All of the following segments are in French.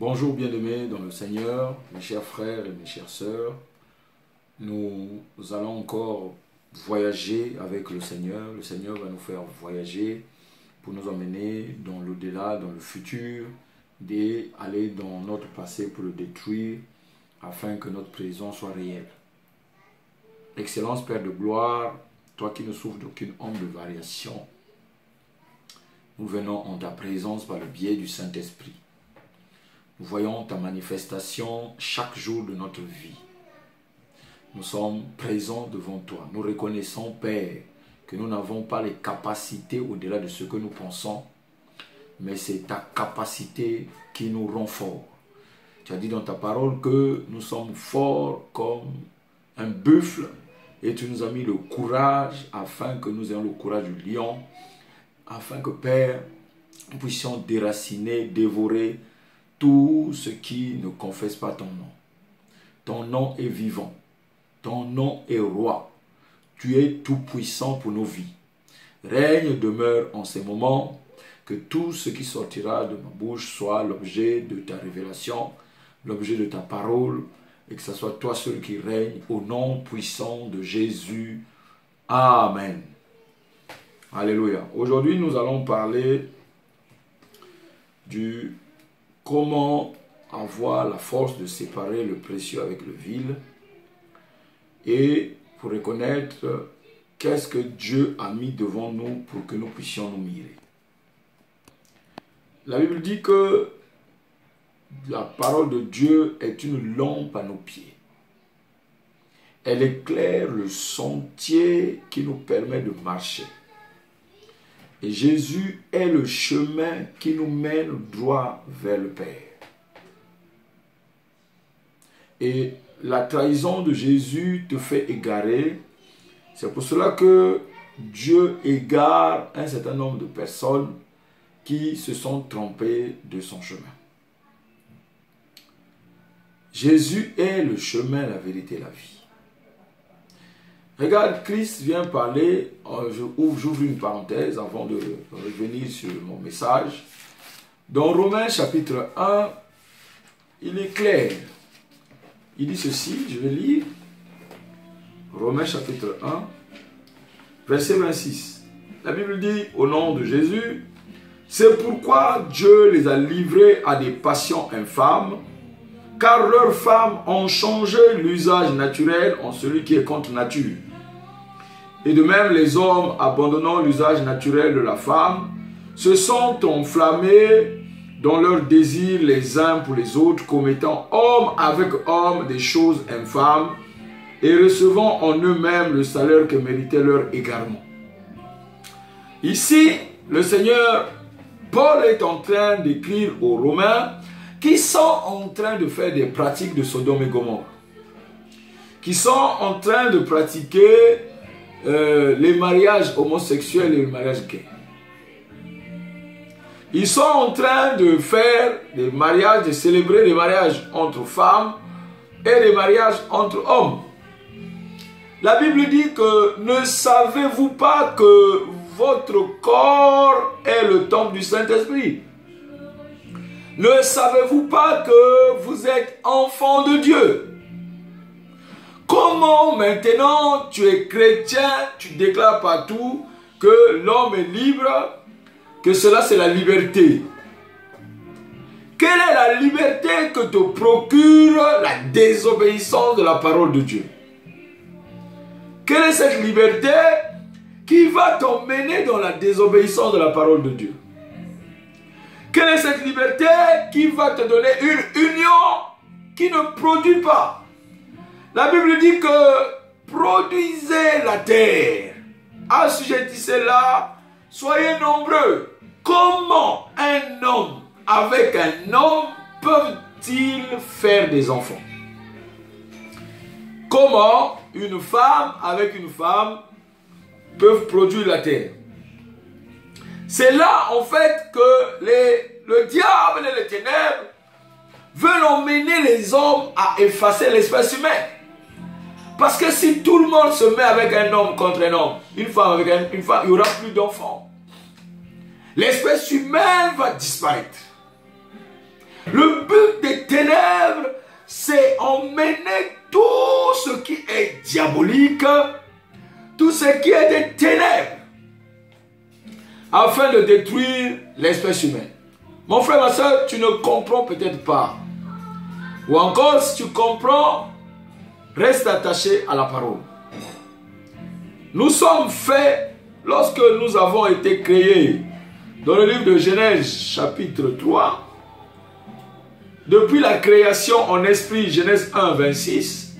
Bonjour bien-aimés dans le Seigneur, mes chers frères et mes chères sœurs. Nous allons encore voyager avec le Seigneur. Le Seigneur va nous faire voyager pour nous emmener dans l'au-delà, dans le futur, d'aller dans notre passé pour le détruire afin que notre présent soit réel. Excellence Père de gloire, toi qui ne souffres d'aucune onde de variation, nous venons en ta présence par le biais du Saint-Esprit. Nous voyons ta manifestation chaque jour de notre vie. Nous sommes présents devant toi. Nous reconnaissons, Père, que nous n'avons pas les capacités au-delà de ce que nous pensons, mais c'est ta capacité qui nous rend forts. Tu as dit dans ta parole que nous sommes forts comme un buffle et tu nous as mis le courage afin que nous ayons le courage du lion, afin que, Père, nous puissions déraciner, dévorer tout ce qui ne confesse pas ton nom. Ton nom est vivant. Ton nom est roi. Tu es tout puissant pour nos vies. Règne, demeure en ces moments. Que tout ce qui sortira de ma bouche soit l'objet de ta révélation, l'objet de ta parole, et que ce soit toi seul qui règne au nom puissant de Jésus. Amen. Alléluia. Aujourd'hui, nous allons parler du comment avoir la force de séparer le précieux avec le vil et pour reconnaître qu'est-ce que Dieu a mis devant nous pour que nous puissions nous mirer. La Bible dit que la parole de Dieu est une lampe à nos pieds. Elle éclaire le sentier qui nous permet de marcher. Et Jésus est le chemin qui nous mène droit vers le Père. Et la trahison de Jésus te fait égarer. C'est pour cela que Dieu égare un certain nombre de personnes qui se sont trompées de son chemin. Jésus est le chemin, la vérité et la vie. Regarde, Christ vient parler, j'ouvre une parenthèse avant de revenir sur mon message. Dans Romains chapitre 1, il est clair. Il dit ceci, je vais lire. Romains chapitre 1, verset 26. La Bible dit, au nom de Jésus, « C'est pourquoi Dieu les a livrés à des passions infâmes, car leurs femmes ont changé l'usage naturel en celui qui est contre nature. Et de même, les hommes, abandonnant l'usage naturel de la femme, se sont enflammés dans leurs désirs les uns pour les autres, commettant homme avec homme des choses infâmes, et recevant en eux-mêmes le salaire que méritait leur égarement. » Ici, le Seigneur, Paul est en train d'écrire aux Romains qui sont en train de faire des pratiques de Sodome et Gomorrhe, qui sont en train de pratiquer les mariages homosexuels et les mariages gays. Ils sont en train de faire des mariages, de célébrer des mariages entre femmes et des mariages entre hommes. La Bible dit que ne savez-vous pas que votre corps est le temple du Saint-Esprit? Ne savez-vous pas que vous êtes enfant de Dieu? Comment maintenant tu es chrétien, tu déclares partout que l'homme est libre, que cela c'est la liberté? Quelle est la liberté que te procure la désobéissance de la parole de Dieu? Quelle est cette liberté qui va t'emmener dans la désobéissance de la parole de Dieu? Quelle est cette liberté qui va te donner une union qui ne produit pas? La Bible dit que produisez la terre, assujettissez-la, soyez nombreux. Comment un homme avec un homme peuvent-ils faire des enfants? Comment une femme avec une femme peuvent produire la terre? C'est là en fait que le diable et les ténèbres veulent emmener les hommes à effacer l'espèce humaine. Parce que si tout le monde se met avec un homme contre un homme, une femme avec une femme, il n'y aura plus d'enfants. L'espèce humaine va disparaître. Le but ténèbres, c'est emmener tout ce qui est diabolique, tout ce qui est des ténèbres, afin de détruire l'espèce humaine. Mon frère, ma soeur, tu ne comprends peut-être pas. Ou encore, si tu comprends, reste attaché à la parole. Nous sommes faits, lorsque nous avons été créés, dans le livre de Genèse, chapitre 3, depuis la création en esprit, Genèse 1, 26,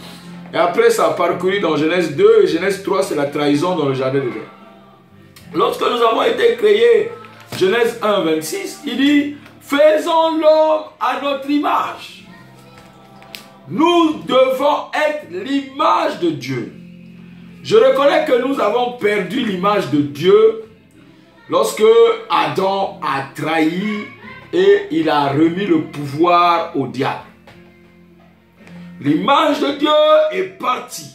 et après ça a parcouru dans Genèse 2, et Genèse 3, c'est la trahison dans le jardin de Dieu. Lorsque nous avons été créés, Genèse 1, 26, il dit, faisons l'homme à notre image. Nous devons être l'image de Dieu. Je reconnais que nous avons perdu l'image de Dieu lorsque Adam a trahi et il a remis le pouvoir au diable. L'image de Dieu est partie.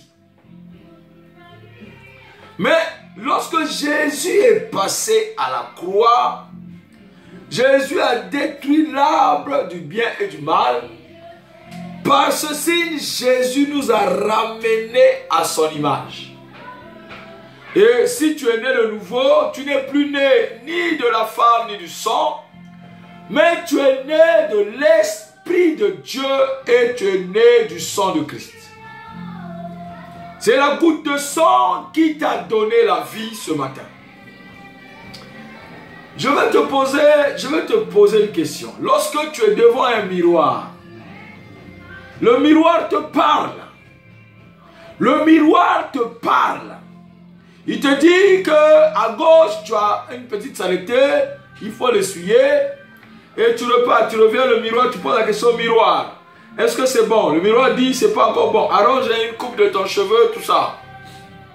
Mais lorsque Jésus est passé à la croix, Jésus a détruit l'arbre du bien et du mal. Par ce signe, Jésus nous a ramenés à son image. Et si tu es né de nouveau, tu n'es plus né ni de la femme ni du sang, mais tu es né de l'Esprit de Dieu et tu es né du sang de Christ. C'est la goutte de sang qui t'a donné la vie ce matin. Je vais te poser une question. Lorsque tu es devant un miroir, le miroir te parle. Le miroir te parle. Il te dit qu'à gauche, tu as une petite saleté, il faut l'essuyer. Et tu repars, tu reviens le miroir, tu poses la question au miroir. Est-ce que c'est bon? Le miroir dit, c'est pas encore bon. Arrange une coupe de ton cheveu, tout ça.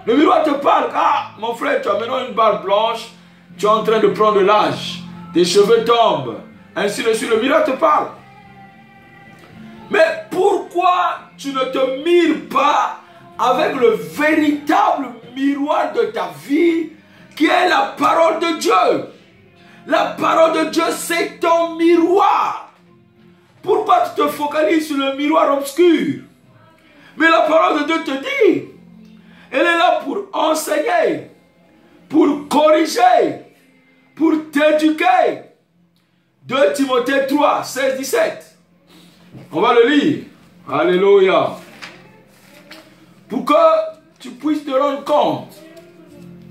Le miroir te parle. Ah, mon frère, tu as maintenant une barbe blanche. Tu es en train de prendre de l'âge. Tes cheveux tombent. Ainsi de suite, le miroir te parle. Mais pourquoi tu ne te mires pas avec le véritable miroir de ta vie qui est la parole de Dieu? La parole de Dieu, c'est ton miroir. Pourquoi tu te focalises sur le miroir obscur? Mais la parole de Dieu te dit, elle est là pour enseigner, pour corriger, pour t'éduquer. 2 Timothée 3, 16, 17. On va le lire. Alléluia. Pour que tu puisses te rendre compte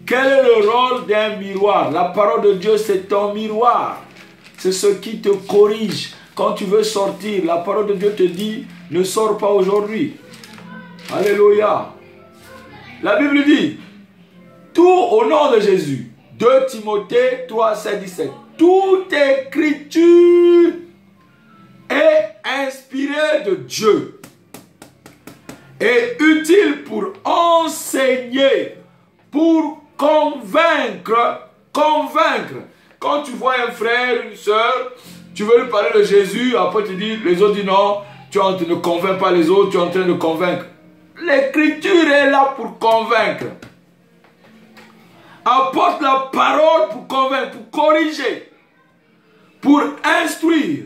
quel est le rôle d'un miroir. La parole de Dieu, c'est ton miroir. C'est ce qui te corrige. Quand tu veux sortir, la parole de Dieu te dit, ne sors pas aujourd'hui. Alléluia. La Bible dit, tout au nom de Jésus. 2 Timothée 3, 16, 17. Toute écriture est inspirée de Dieu et utile pour enseigner, pour convaincre. Quand tu vois un frère, une soeur, tu veux lui parler de Jésus, après tu dis, les autres disent non, tu ne convaincs pas les autres, tu es en train de convaincre. L'écriture est là pour convaincre. Apporte la parole pour convaincre, pour corriger, pour instruire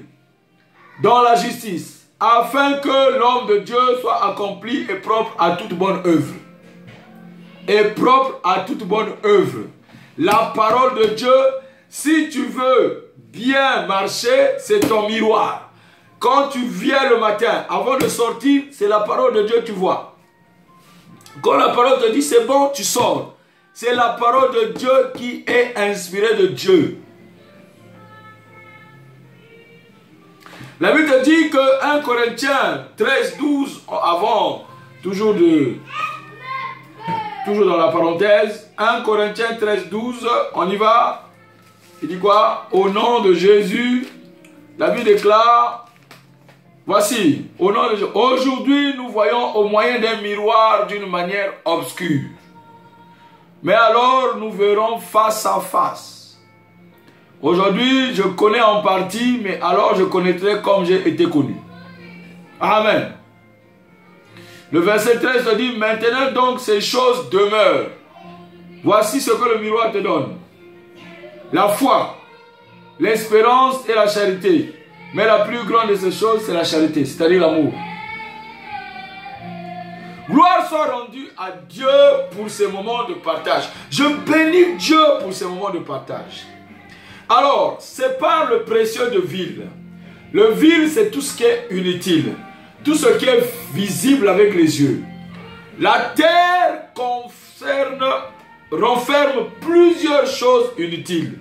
dans la justice, afin que l'homme de Dieu soit accompli et propre à toute bonne œuvre. Et propre à toute bonne œuvre. La parole de Dieu, si tu veux bien marcher, c'est ton miroir. Quand tu viens le matin, avant de sortir, c'est la parole de Dieu que tu vois. Quand la parole te dit c'est bon, tu sors. C'est la parole de Dieu qui est inspirée de Dieu. La Bible te dit que 1 Corinthiens 13, 12, avant, toujours dans la parenthèse, 1 Corinthiens 13, 12, on y va. Il dit quoi? Au nom de Jésus, la Bible déclare, voici, au nom de Jésus, aujourd'hui nous voyons au moyen d'un miroir d'une manière obscure. Mais alors nous verrons face à face. Aujourd'hui, je connais en partie, mais alors je connaîtrai comme j'ai été connu. Amen. Le verset 13 te dit, maintenant donc ces choses demeurent. Voici ce que le miroir te donne. La foi, l'espérance et la charité. Mais la plus grande de ces choses, c'est la charité, c'est-à-dire l'amour. Gloire soit rendue à Dieu pour ces moments de partage. Je bénis Dieu pour ces moments de partage. Alors, sépare le précieux de vil. Le vil, c'est tout ce qui est inutile. Tout ce qui est visible avec les yeux. La terre renferme plusieurs choses inutiles.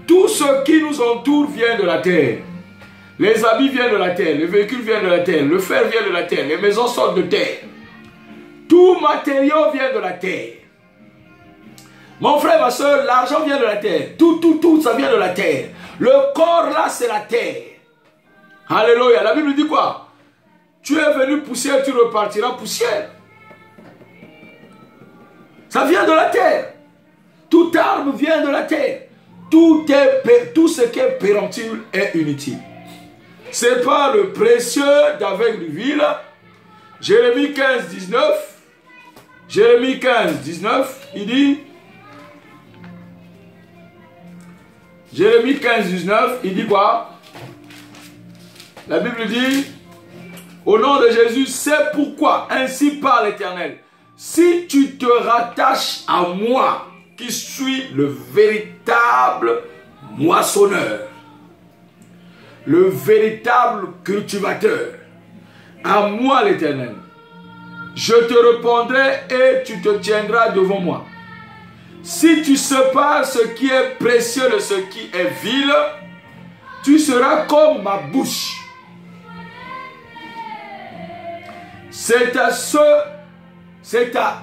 Tout ce qui nous entoure vient de la terre. Les habits viennent de la terre, les véhicules viennent de la terre, le fer vient de la terre, les maisons sortent de terre. Tout matériau vient de la terre. Mon frère, ma soeur, l'argent vient de la terre. Tout, ça vient de la terre. Le corps là, c'est la terre. Alléluia. La Bible dit quoi? Tu es venu poussière, tu repartiras poussière. Ça vient de la terre. Tout arbre vient de la terre. Tout ce qui est péremptoire est inutile. C'est pas le précieux d'avec du vil. Jérémie 15, 19. Jérémie 15, 19, il dit. Jérémie 15, 19, il dit quoi? La Bible dit, au nom de Jésus, c'est pourquoi, ainsi parle l'Éternel, si tu te rattaches à moi, qui suis le véritable moissonneur, le véritable cultivateur, à moi l'Éternel, je te répondrai et tu te tiendras devant moi. Si tu sépares ce qui est précieux de ce qui est vil, tu seras comme ma bouche. C'est à